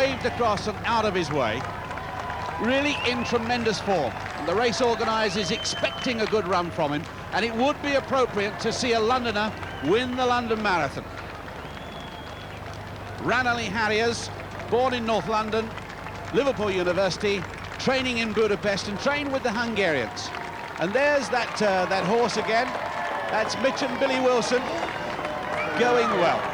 waved across and out of his way. Really in tremendous form. And the race organiser is expecting a good run from him, and it would be appropriate to see a Londoner win the London Marathon. Ranelagh Harriers, born in North London, Liverpool University, training in Budapest and trained with the Hungarians. And there's that horse again. That's Mitch and Billy Wilson going well.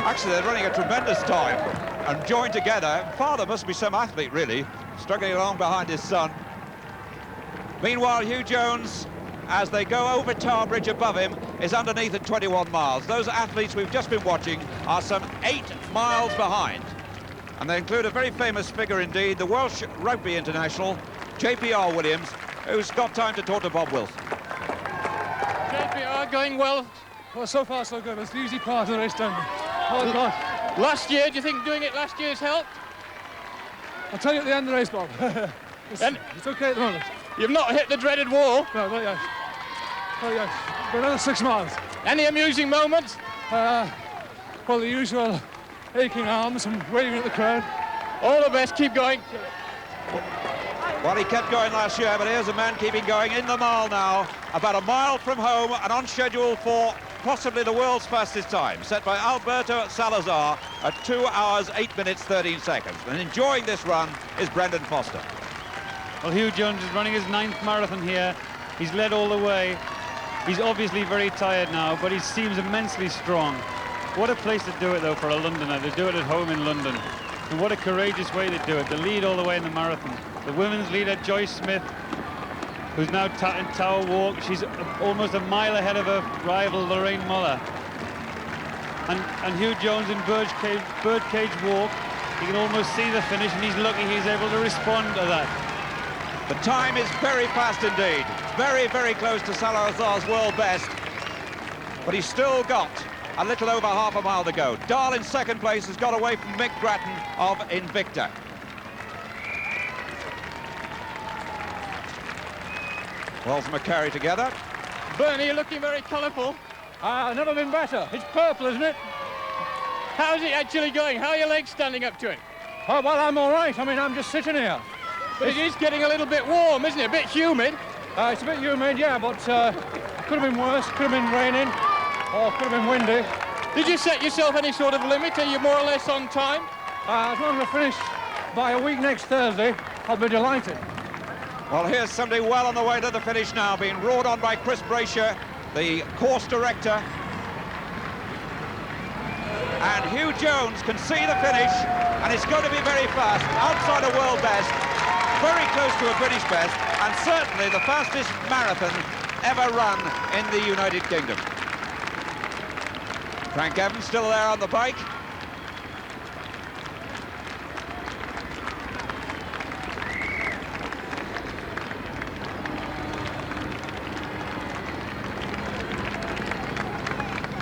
Actually, they're running a tremendous time and joined together. Father must be some athlete, really, struggling along behind his son. Meanwhile, Hugh Jones, as they go over Tower Bridge above him, is underneath at 21 miles. Those athletes we've just been watching are some 8 miles behind. And they include a very famous figure indeed, the Welsh Rugby International, JPR Williams, who's got time to talk to Bob Wilson. JPR going well. Well, so far so good. It's the easy part of the race done. Oh, God. Last year, do you think doing it last year has helped? I'll tell you at the end of the race, Bob. It's okay at the moment. You've not hit the dreaded wall? No, not yet. Not yet. But another 6 miles. Any amusing moments? Well, the usual aching arms and waving at the crowd. All the best, keep going. Well, he kept going last year, but here's a man keeping going in the mile now, about a mile from home and on schedule for possibly the world's fastest time, set by Alberto Salazar at 2 hours, 8 minutes, 13 seconds. And enjoying this run is Brendan Foster. Well, Hugh Jones is running his 9th marathon here. He's led all the way. He's obviously very tired now, but he seems immensely strong. What a place to do it, though, for a Londoner, to do it at home in London. And what a courageous way to do it, to lead all the way in the marathon. The women's leader, Joyce Smith, who's now in Tower Walk. She's almost a mile ahead of her rival, Lorraine Muller. And Hugh Jones in Birdcage Walk. You can almost see the finish, and he's lucky he's able to respond to that. The time is very fast indeed. Very, very close to Salazar's world best. But he's still got a little over half a mile to go. Dahl in second place has got away from Mick Grattan of Invicta. Wells and McCarry together. Bernie, you're looking very colourful. Never been better. It's purple, isn't it? How's it actually going? How are your legs standing up to it? Oh, well, I'm all right. I mean, I'm just sitting here. But it is getting a little bit warm, isn't it? A bit humid. It's a bit humid, yeah, but could have been worse. Could have been raining, or could have been windy. Did you set yourself any sort of limit? Are you more or less on time? As long as I finish by a week next Thursday, I'll be delighted. Well, here's somebody well on the way to the finish now, being roared on by Chris Brasher, the course director. And Hugh Jones can see the finish, and it's going to be very fast, outside a world best, very close to a British best, and certainly the fastest marathon ever run in the United Kingdom. Frank Evans still there on the bike.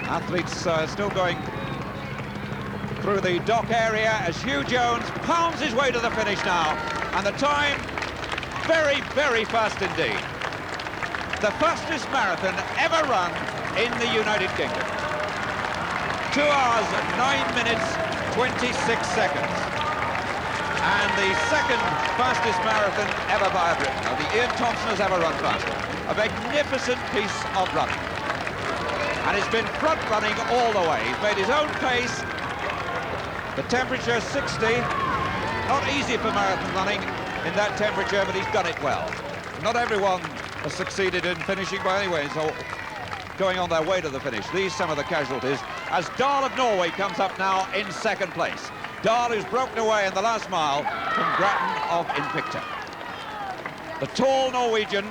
Athletes still going through the dock area as Hugh Jones pounds his way to the finish now. And the time, very, very fast indeed. The fastest marathon ever run in the United Kingdom. 2 hours, 9 minutes, 26 seconds. And the second fastest marathon ever by a Brit. Now, the Ian Thompson has ever run faster. A magnificent piece of running. And he's been front running all the way. He's made his own pace. The temperature 60. Not easy for marathon running in that temperature, but he's done it well. Not everyone has succeeded in finishing by any way, so going on their way to the finish. These some of the casualties, as Dahl of Norway comes up now in second place. Dahl, who's broken away in the last mile from Grattan of Invicta. The tall Norwegian,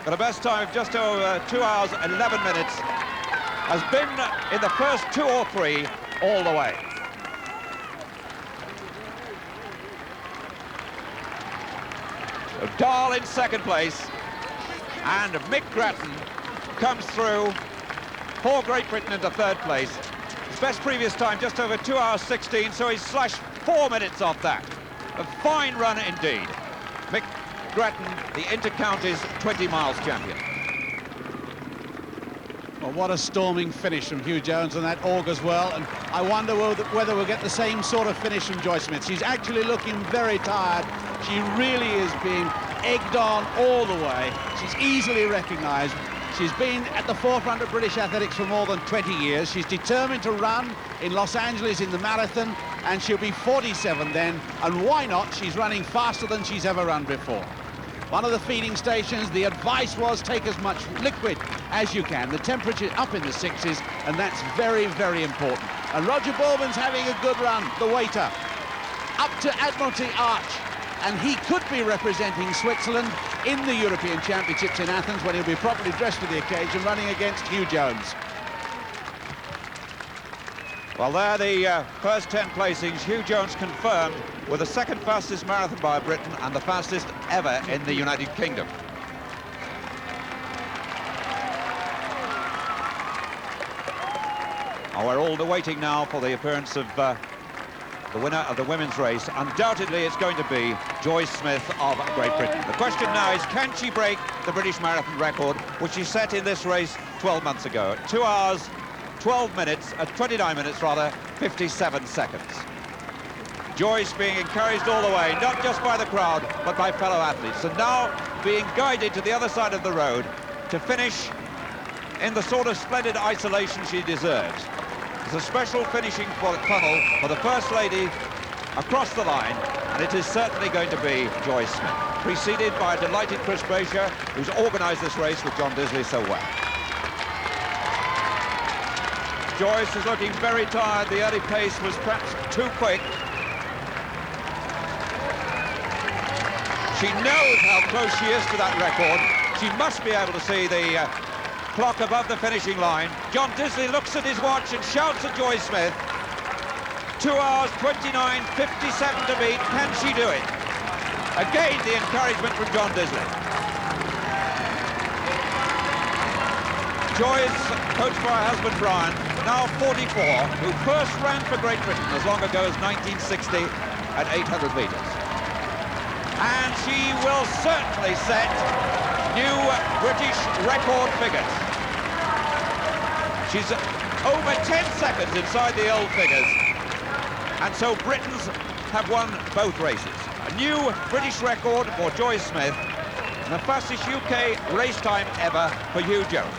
got a best time of just over 2 hours, 11 minutes, has been in the first 2 or 3 all the way. So Dahl in second place, and Mick Grattan comes through for Great Britain into third place. His best previous time just over 2 hours 16, so he's slashed 4 minutes off that. A fine run indeed. Mick Grattan, the Inter-Counties 20 miles champion. Well, what a storming finish from Hugh Jones, and that augurs well. And I wonder whether we'll get the same sort of finish from Joyce Smith. She's actually looking very tired. She really is being egged on all the way. She's easily recognised. She's been at the forefront of British athletics for more than 20 years. She's determined to run in Los Angeles in the marathon, and she'll be 47 then. And why not? She's running faster than she's ever run before. One of the feeding stations, the advice was take as much liquid as you can. The temperature up in the 60s, and that's very, very important. And Roger Baldwin's having a good run, the waiter, up to Admiralty Arch. And he could be representing Switzerland in the European Championships in Athens when he'll be properly dressed for the occasion, running against Hugh Jones. Well, there the first 10 placings. Hugh Jones confirmed with the second fastest marathon by a Briton and the fastest ever in the United Kingdom. Oh, we're all waiting now for the appearance of the winner of the women's race. Undoubtedly, it's going to be Joyce Smith of Great Britain. The question now is, can she break the British marathon record, which she set in this race 12 months ago? 2 hours, 29 minutes rather, 57 seconds. Joyce being encouraged all the way, not just by the crowd, but by fellow athletes, and now being guided to the other side of the road to finish in the sort of splendid isolation she deserves. There's a special finishing funnel for the First Lady across the line, and it is certainly going to be Joyce Smith, preceded by a delighted Chris Brasher, who's organised this race with John Disley so well. Joyce is looking very tired. The early pace was perhaps too quick. She knows how close she is to that record. She must be able to see the clock above the finishing line. John Disley looks at his watch and shouts at Joyce Smith. 2 hours, 29:57 to beat. Can she do it? Again, the encouragement from John Disley. Joyce, coached by her husband Brian, now 44, who first ran for Great Britain as long ago as 1960 at 800 metres. And she will certainly set new British record figures. She's over 10 seconds inside the old figures, and so Britons have won both races. A new British record for Joyce Smith, and the fastest UK race time ever for Hugh Jones.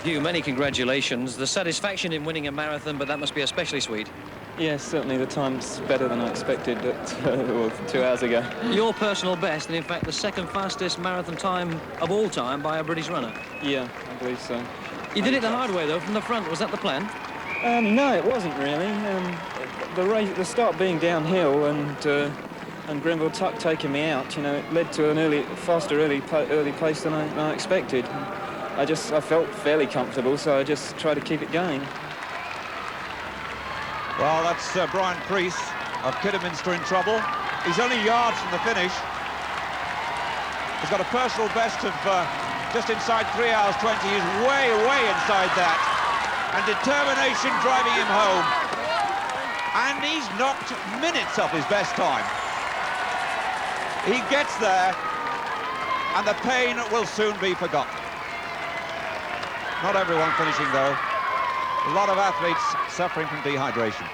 Hugh, many congratulations. The satisfaction in winning a marathon, but that must be especially sweet. Yes, certainly the time's better than I expected 2 hours ago. Your personal best, and in fact the second fastest marathon time of all time by a British runner. Yeah, I believe so. You did it the hard way though, from the front. Was that the plan? No, it wasn't really. The start being downhill and Grenville Tuck taking me out, you know, it led to an faster early pace than I expected. I felt fairly comfortable, so I just tried to keep it going. Well, that's Brian Preece of Kidderminster in trouble. He's only yards from the finish. He's got a personal best of just inside 3 hours 20. He's way, way inside that. And determination driving him home. And he's knocked minutes off his best time. He gets there, and the pain will soon be forgotten. Not everyone finishing, though. A lot of athletes suffering from dehydration.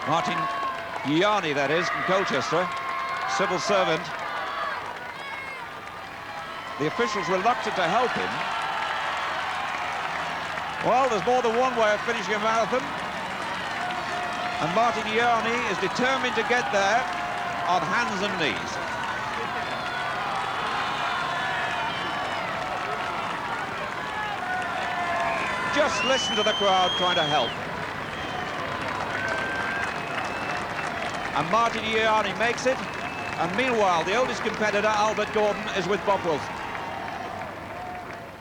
Martin Ianni, that is, from Colchester, civil servant. The officials reluctant to help him. Well, there's more than one way of finishing a marathon. And Martin Ianni is determined to get there on hands and knees. Just listen to the crowd trying to help. And Martin Ianni makes it. And meanwhile, the oldest competitor, Albert Gordon, is with Bob Wilson.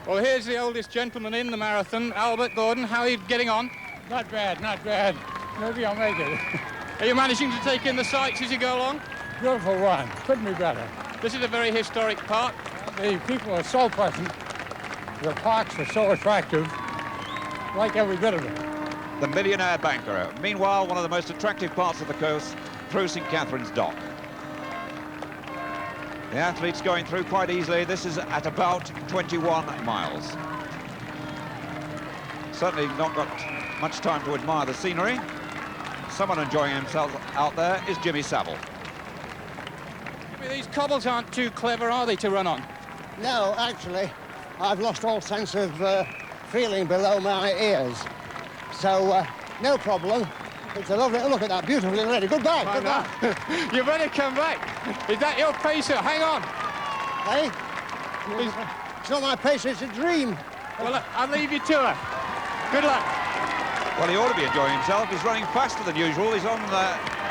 Well, here's the oldest gentleman in the marathon, Albert Gordon. How are you getting on? Not bad, not bad. Maybe I'll make it. Are you managing to take in the sights as you go along? Beautiful run. Couldn't be better. This is a very historic park. The people are so pleasant. The parks are so attractive. Like every bit of it. The millionaire banker. Meanwhile, one of the most attractive parts of the coast, through St. Catherine's Dock. The athletes going through quite easily. This is at about 21 miles. Certainly not got much time to admire the scenery. Someone enjoying himself out there is Jimmy Savile. These cobbles aren't too clever, are they, to run on? No, actually, I've lost all sense of feeling below my ears. So, no problem. It's a lovely... Look at that, beautiful young lady. Goodbye, goodbye. You better come back. Is that your pacer? Hang on. Hey? It's not my pacer, it's a dream. Well, I'll leave you to her. Good luck. Well, he ought to be enjoying himself. He's running faster than usual. He's on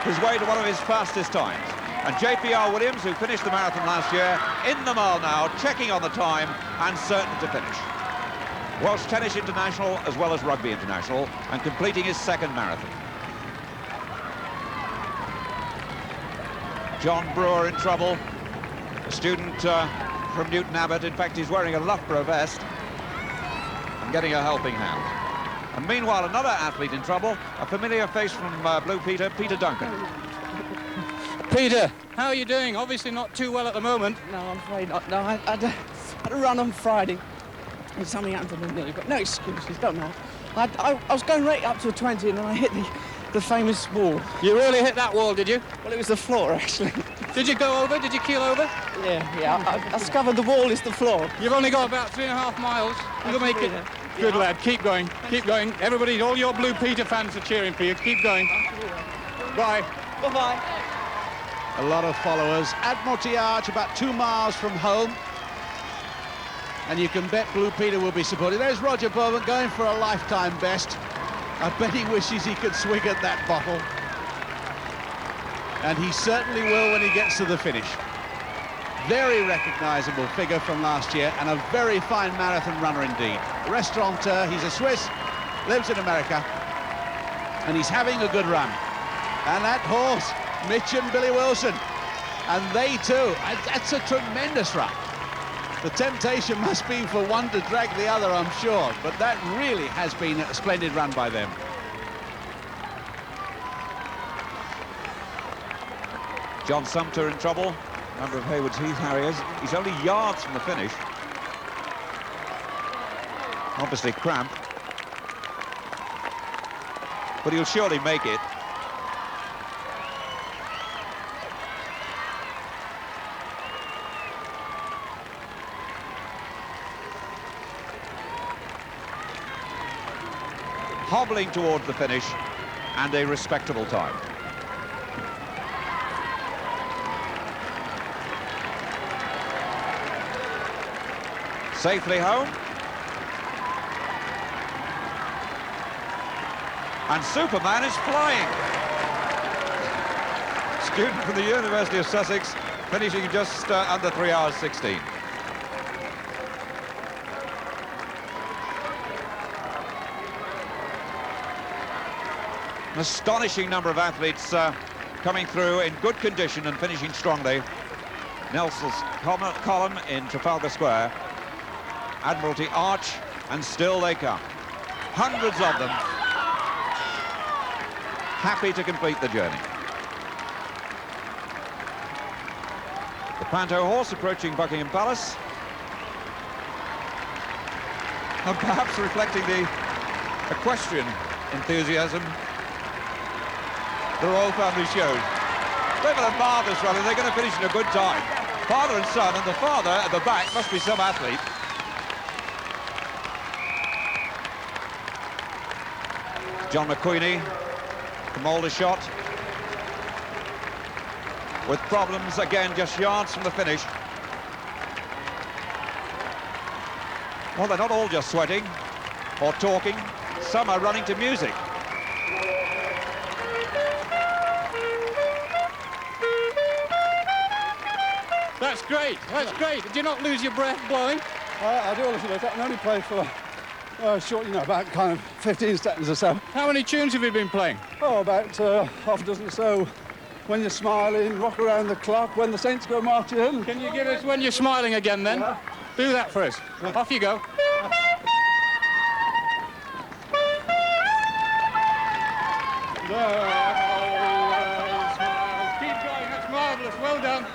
his way to one of his fastest times. And JPR Williams, who finished the marathon last year, in the mile now, checking on the time and certain to finish. Welsh Tennis International as well as Rugby International, and completing his second marathon. John Brewer in trouble, a student from Newton Abbot. In fact, he's wearing a Loughborough vest and getting a helping hand. And meanwhile, another athlete in trouble, a familiar face from Blue Peter, Peter Duncan. Peter, how are you doing? Obviously not too well at the moment. No, I'm afraid not. No, I had a run on Friday. And something happened to the knee, but no excuses, don't know. I was going right up to a 20 and then I hit the famous wall. You really hit that wall, did you? Well, it was the floor, actually. Did you go over? Did you keel over? Yeah, I discovered the wall is the floor. You've only got about 3.5 miles. You'll make it. Good lad, keep going, keep going. Everybody, all your Blue Peter fans are cheering for you. Keep going. Bye. Bye-bye. A lot of followers. Admiralty Arch, about 2 miles from home. And you can bet Blue Peter will be supported. There's Roger Bowman going for a lifetime best. I bet he wishes he could swig at that bottle. And he certainly will when he gets to the finish. Very recognisable figure from last year and a very fine marathon runner indeed. Restaurateur, he's a Swiss, lives in America, and he's having a good run. And that horse, Mitch and Billy Wilson, and they too, that's a tremendous run. The temptation must be for one to drag the other, I'm sure, but that really has been a splendid run by them. John Sumter in trouble, member of Haywards Heath Harriers. He's only yards from the finish. Obviously cramp, but he'll surely make it. Hobbling towards the finish, and a respectable time. Safely home. And Superman is flying. Student from the University of Sussex, finishing just under 3 hours 16. An astonishing number of athletes coming through in good condition and finishing strongly. Nelson's column in Trafalgar Square, Admiralty Arch, and still they come. Hundreds of them happy to complete the journey. The Panto horse approaching Buckingham Palace, and perhaps reflecting the equestrian enthusiasm the royal family shows. They've had a marvellous run and they're going to finish in a good time. Father and son, and the father at the back must be some athlete. John McQueenie from Aldershot, with problems again, just yards from the finish. Well, they're not all just sweating or talking. Some are running to music. That's great, that's great. Did you not lose your breath blowing? I do a little bit. I can only play for short, about kind of 15 seconds or so. How many tunes have you been playing? Oh, about half a dozen or so. When You're Smiling, Rock Around the Clock, When the Saints Go Marching In. Can you give us When You're Smiling again then? Yeah. Do that for us. Off you go. Keep going, that's marvellous, well done.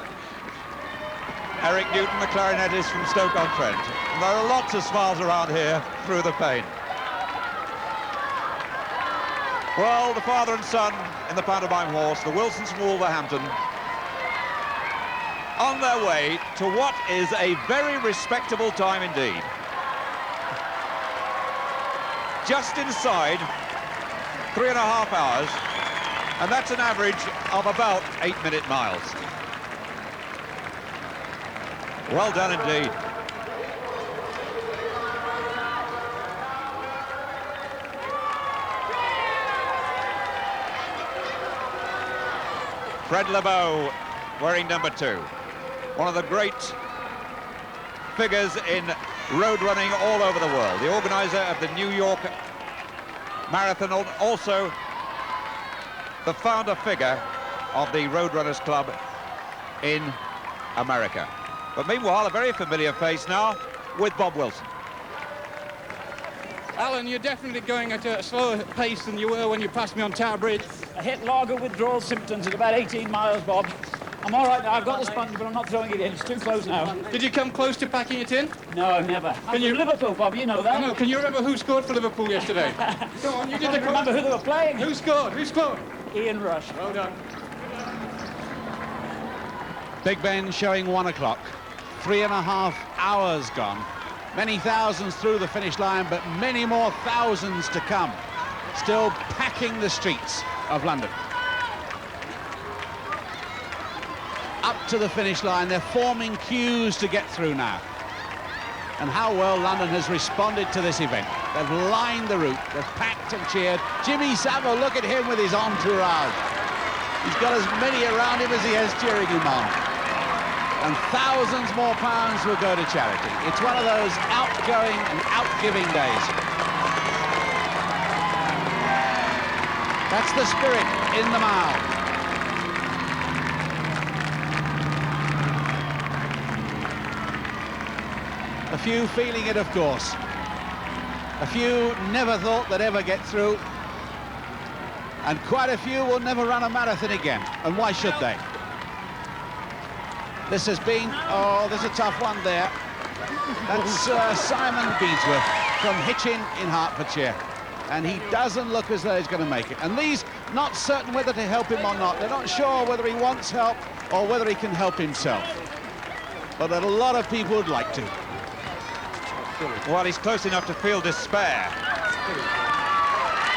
Eric Newton, the clarinetist from Stoke-on-Trent. There are lots of smiles around here through the pain. Well, the father and son in the pantomime horse, the Wilsons from Wolverhampton, on their way to what is a very respectable time indeed. Just inside 3.5 hours, and that's an average of about 8-minute miles. Well done indeed. Fred Lebeau wearing number 2. One of the great figures in road running all over the world. The organizer of the New York Marathon, also the founder figure of the Roadrunners Club in America. But meanwhile, a very familiar face now with Bob Wilson. Alan, you're definitely going at a slower pace than you were when you passed me on Tower Bridge. I hit lager withdrawal symptoms at about 18 miles, Bob. I'm all right now. I've got the sponge, but I'm not throwing it in. It's too close now. Did you come close to packing it in? No, never. I'm from Liverpool, Bob, you know that. I know. Can you remember who scored for Liverpool yesterday? Go on, you did the... remember who they were playing. Who scored? Who scored? Ian Rush. Well done. Big Ben showing 1 o'clock. 3.5 hours gone. Many thousands through the finish line, but many more thousands to come. Still packing the streets of London. Up to the finish line, they're forming queues to get through now. And how well London has responded to this event. They've lined the route, they've packed and cheered. Jimmy Savile, look at him with his entourage. He's got as many around him as he has cheering him on. And thousands more pounds will go to charity. It's one of those outgoing and outgiving days. That's the spirit in the mile. A few feeling it, of course. A few never thought they'd ever get through. And quite a few will never run a marathon again. And why should they? This has been, oh, there's a tough one there. That's Simon Beadsworth from Hitchin in Hertfordshire. And he doesn't look as though he's going to make it. And these, not certain whether to help him or not. They're not sure whether he wants help or whether he can help himself. But a lot of people would like to. Well, he's close enough to feel despair.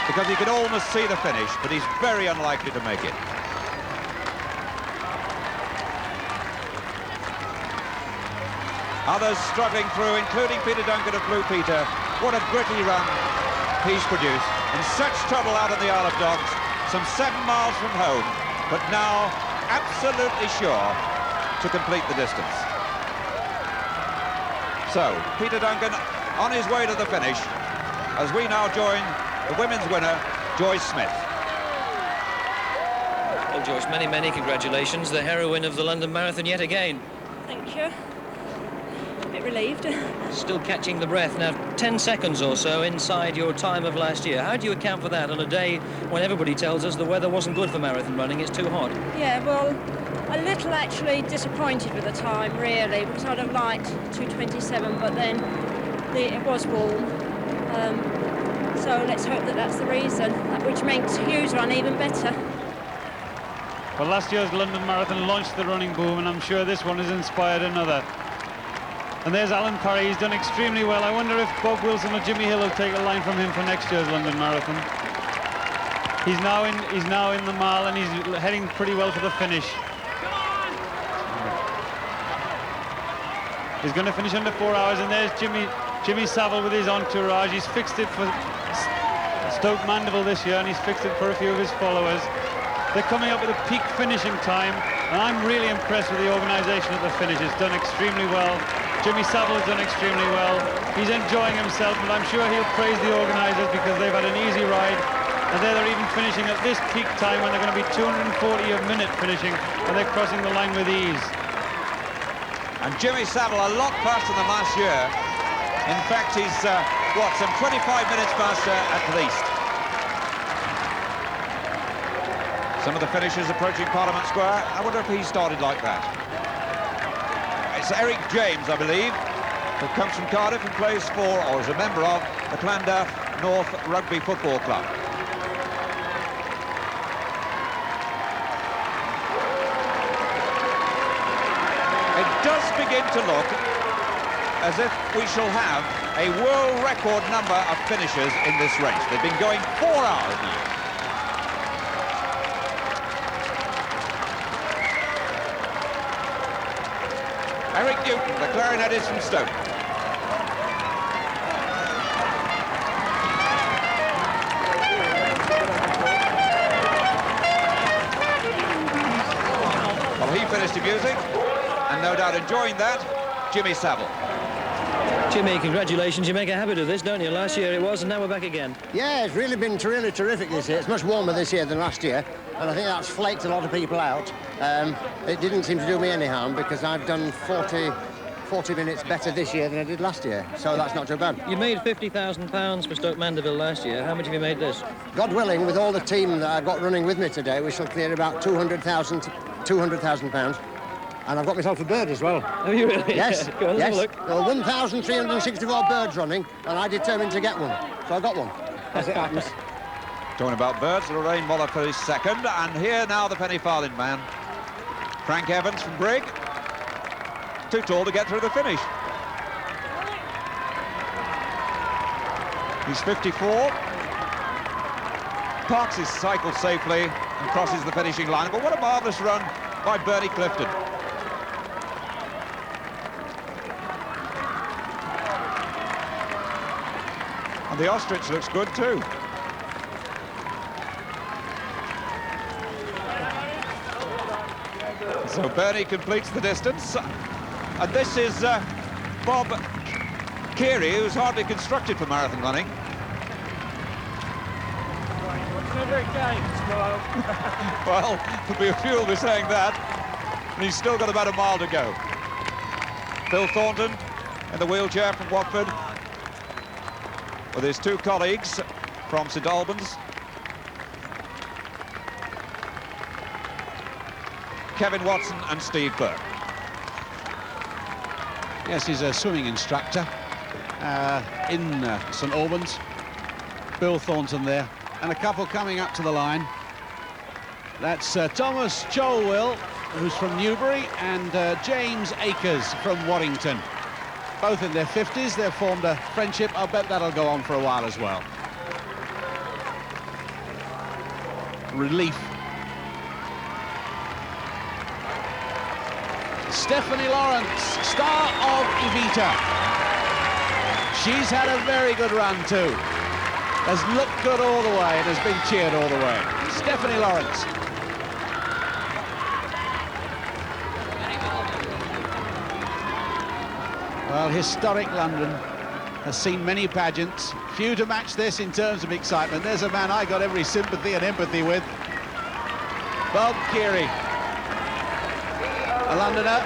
Because he can almost see the finish, but he's very unlikely to make it. Others struggling through, including Peter Duncan of Blue Peter. What a gritty run he's produced. In such trouble out on the Isle of Dogs, some 7 miles from home, but now absolutely sure to complete the distance. So, Peter Duncan on his way to the finish, as we now join the women's winner, Joyce Smith. Well, Joyce, many, many congratulations. The heroine of the London Marathon yet again. Thank you. Relieved. Still catching the breath now, 10 seconds or so inside your time of last year. How do you account for that on a day when everybody tells us the weather wasn't good for marathon running, it's too hot? Yeah, well, a little actually disappointed with the time, really, because I'd have liked 2:27, but then it was warm. So let's hope that that's the reason, which makes Hugh's run even better. Well, last year's London Marathon launched the running boom, and I'm sure this one has inspired another. And there's Alan Parry. He's done extremely well. I wonder if Bob Wilson or Jimmy Hill will take a line from him for next year's London Marathon. He's now in the mile, and he's heading pretty well for the finish. He's going to finish under 4 hours, and there's Jimmy Savile with his entourage. He's fixed it for Stoke Mandeville this year, and he's fixed it for a few of his followers. They're coming up with a peak finishing time, and I'm really impressed with the organisation of the finish. It's done extremely well. Jimmy Savile has done extremely well. He's enjoying himself, but I'm sure he'll praise the organisers because they've had an easy ride. And they're even finishing at this peak time when they're going to be 240 a minute finishing, and they're crossing the line with ease. And Jimmy Savile a lot faster than last year. In fact, he's, some 25 minutes faster at least. Some of the finishers approaching Parliament Square. I wonder if he started like that. It's Eric James, I believe, who comes from Cardiff and plays for, or is a member of, the Llandaff North Rugby Football Club. does begin to look as if we shall have a world record number of finishers in this race. They've been going 4 hours now. Eric Newton, the clarinetist from Stoke. Well, he finished the music, and no doubt enjoying that, Jimmy Savile. Jimmy, congratulations. You make a habit of this, don't you? Last year it was, and now we're back again. Yeah, it's really been really terrific this year. It's much warmer this year than last year, and I think that's flaked a lot of people out. It didn't seem to do me any harm because I've done 40 minutes better this year than I did last year, so that's not too bad. You made £50,000 for Stoke Mandeville last year. How much have you made this? God willing, with all the team that I've got running with me today, we shall clear about £200,000, and I've got myself a bird as well. Have you really? Yes, Go on, yes. have a look. There were 1,364 birds running, and I determined to get one, so I got one, as it happens. Talking about birds, Lorraine Waller for his second, and here now the penny farthing man, Frank Evans from Brigg. Too tall to get through the finish. He's 54. Parks his cycle safely and crosses the finishing line. But what a marvellous run by Bernie Clifton. And the ostrich looks good too. So Bernie completes the distance. And this is Bob Keary, who's hardly constructed for marathon running. Well, there'll be a few will be saying that. And he's still got about a mile to go. Bill Thornton in the wheelchair from Watford, with his two colleagues from St Albans. Kevin Watson and Steve Burke. Yes, he's a swimming instructor in St Albans. Bill Thornton there, and a couple coming up to the line. That's Thomas Cholwill, who's from Newbury, and James Akers from Warrington. Both in their 50s, they've formed a friendship. I'll bet that'll go on for a while as well. Relief. Stephanie Lawrence, star of Evita. She's had a very good run too. Has looked good all the way and has been cheered all the way. Stephanie Lawrence. Well, historic London has seen many pageants. Few to match this in terms of excitement. There's a man I got every sympathy and empathy with. Bob Keary. A Londoner,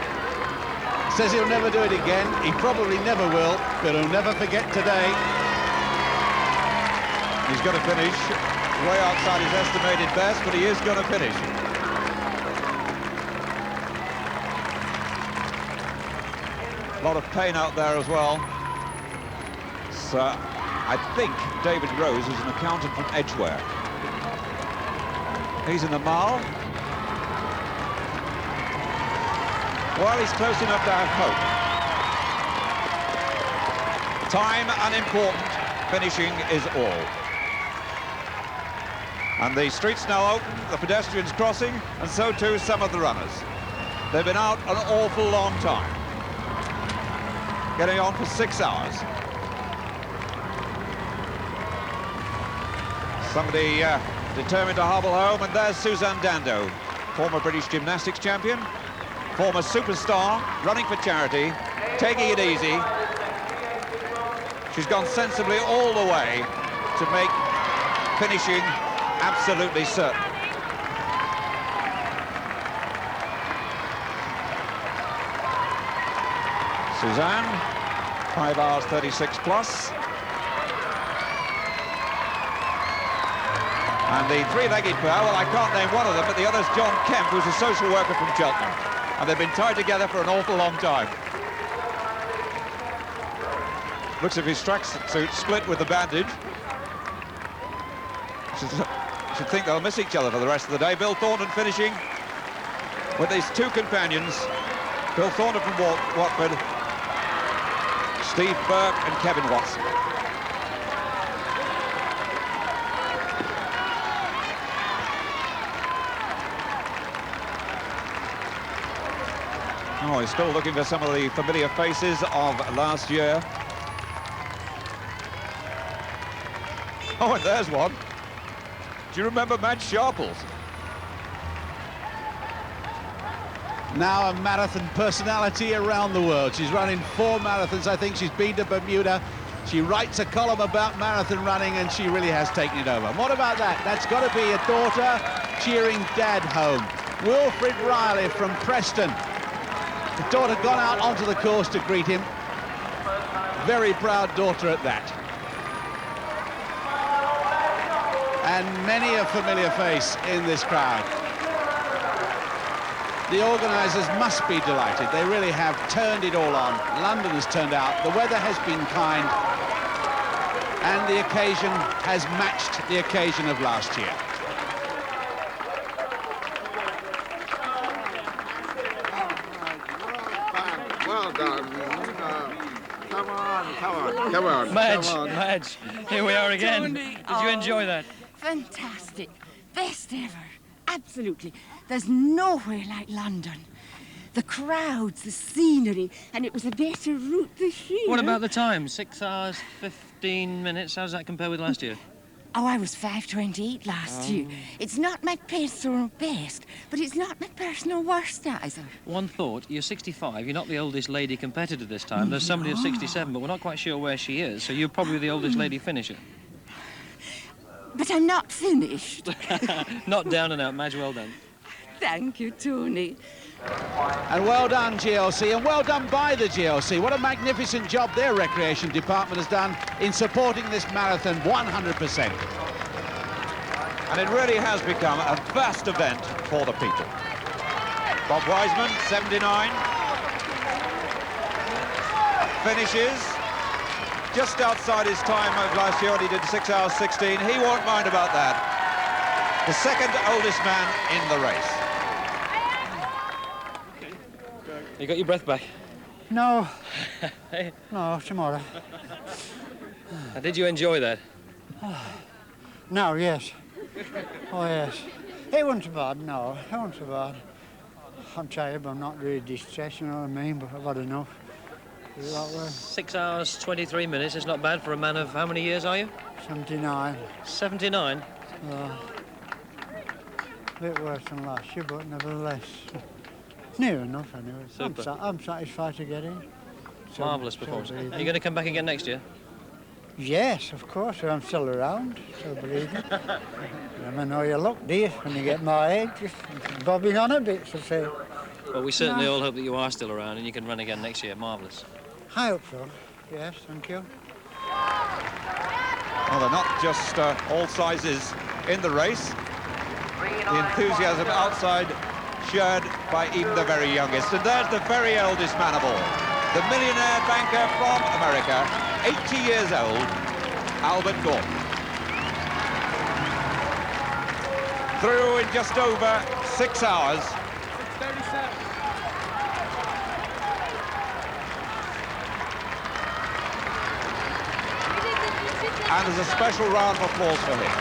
says he'll never do it again. He probably never will, but he'll never forget today. He's going to finish way outside his estimated best, but he is going to finish. A lot of pain out there as well. So I think David Rose is an accountant from Edgware. He's in the mile. Well, he's close enough to have hope. Time unimportant, finishing is all. And the streets now open, the pedestrians crossing, and so too some of the runners. They've been out an awful long time. Getting on for 6 hours. Somebody determined to hobble home, and there's Suzanne Dando, former British gymnastics champion, former superstar, running for charity, taking it easy. She's gone sensibly all the way to make finishing absolutely certain. Suzanne, 5 hours 36 plus. And the three-legged pair, well, I can't name one of them, but the other's John Kemp, who's a social worker from Cheltenham. And they've been tied together for an awful long time. Looks as if his tracksuit split with the bandage. Should think they'll miss each other for the rest of the day. Bill Thornton finishing with his two companions Bill Thornton from Watford, Steve Burke and Kevin Watson. Oh, he's still looking for some of the familiar faces of last year. Oh, and there's one. Do you remember Madge Sharples? Now a marathon personality around the world. She's running 4 marathons. I think she's been to Bermuda. She writes a column about marathon running, and she really has taken it over. And what about that? That's got to be a daughter cheering dad home. Wilfred Riley from Preston. The daughter gone out onto the course to greet him. Very proud daughter at that. And many a familiar face in this crowd. The organisers must be delighted. They really have turned it all on. London has turned out. The weather has been kind. And the occasion has matched the occasion of last year. Well done. Come on, come on, come on. Madge, here we are again. Tony, Did you enjoy that? Fantastic. Best ever. Absolutely. There's nowhere like London. The crowds, the scenery, and it was a better route this year. What about the time? 6 hours, 15 minutes. How does that compare with last year? Oh, I was 5:28 last year. It's not my personal best, but it's not my personal worst either. One thought, you're 65, you're not the oldest lady competitor this time. There's somebody at 67, but we're not quite sure where she is, so you're probably the oldest lady finisher. But I'm not finished. Not down and out, Madge, well done. Thank you, Tony. And well done, GLC, and well done by the GLC. What a magnificent job their recreation department has done in supporting this marathon 100%. And it really has become a vast event for the people. Bob Wiseman, 79. Finishes just outside his time of last year when he did 6 hours 16. He won't mind about that. The second oldest man in the race. You got your breath back? No. Hey. No, tomorrow. Did you enjoy that? No, yes. Oh, yes. It wasn't bad, no. It wasn't bad. I'm tired, but I'm not really distressed, you know what I mean? But I've had enough. 6 hours, 23 minutes. It's not bad for a man of how many years are you? 79. 79? A bit worse than last year, but nevertheless. Near enough, anyway. Super. I'm satisfied to get in. Marvellous performance. Are you going to come back again next year? Yes, of course. I'm still around, so believe me. You never know your luck, do you, when you get my age? Just bobbing on a bit, so say. Well, we certainly all hope that you are still around and you can run again next year. Marvellous. I hope so. Yes, thank you. Well, they're not just all sizes in the race. The enthusiasm outside shared by even the very youngest. And there's the very oldest man of all. The millionaire banker from America, 80 years old, Albert Gordon. Through in just over 6 hours. And there's a special round of applause for him.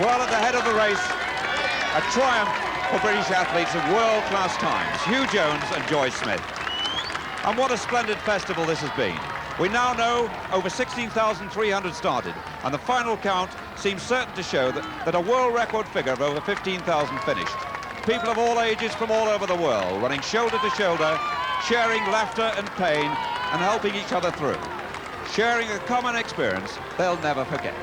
Well, at the head of the race, a triumph for British athletes of world-class times, Hugh Jones and Joyce Smith. And what a splendid festival this has been. We now know over 16,300 started, and the final count seems certain to show that a world record figure of over 15,000 finished. People of all ages from all over the world running shoulder to shoulder, sharing laughter and pain and helping each other through, sharing a common experience they'll never forget.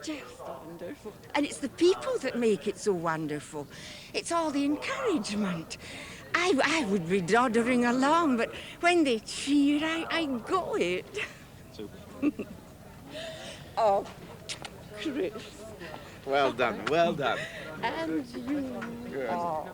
just wonderful. And it's the people that make it so wonderful. It's all the encouragement. I would be doddering along, but when they cheer, I go it. Super. Oh, Chris. Well done, well done. And you. Good. Oh.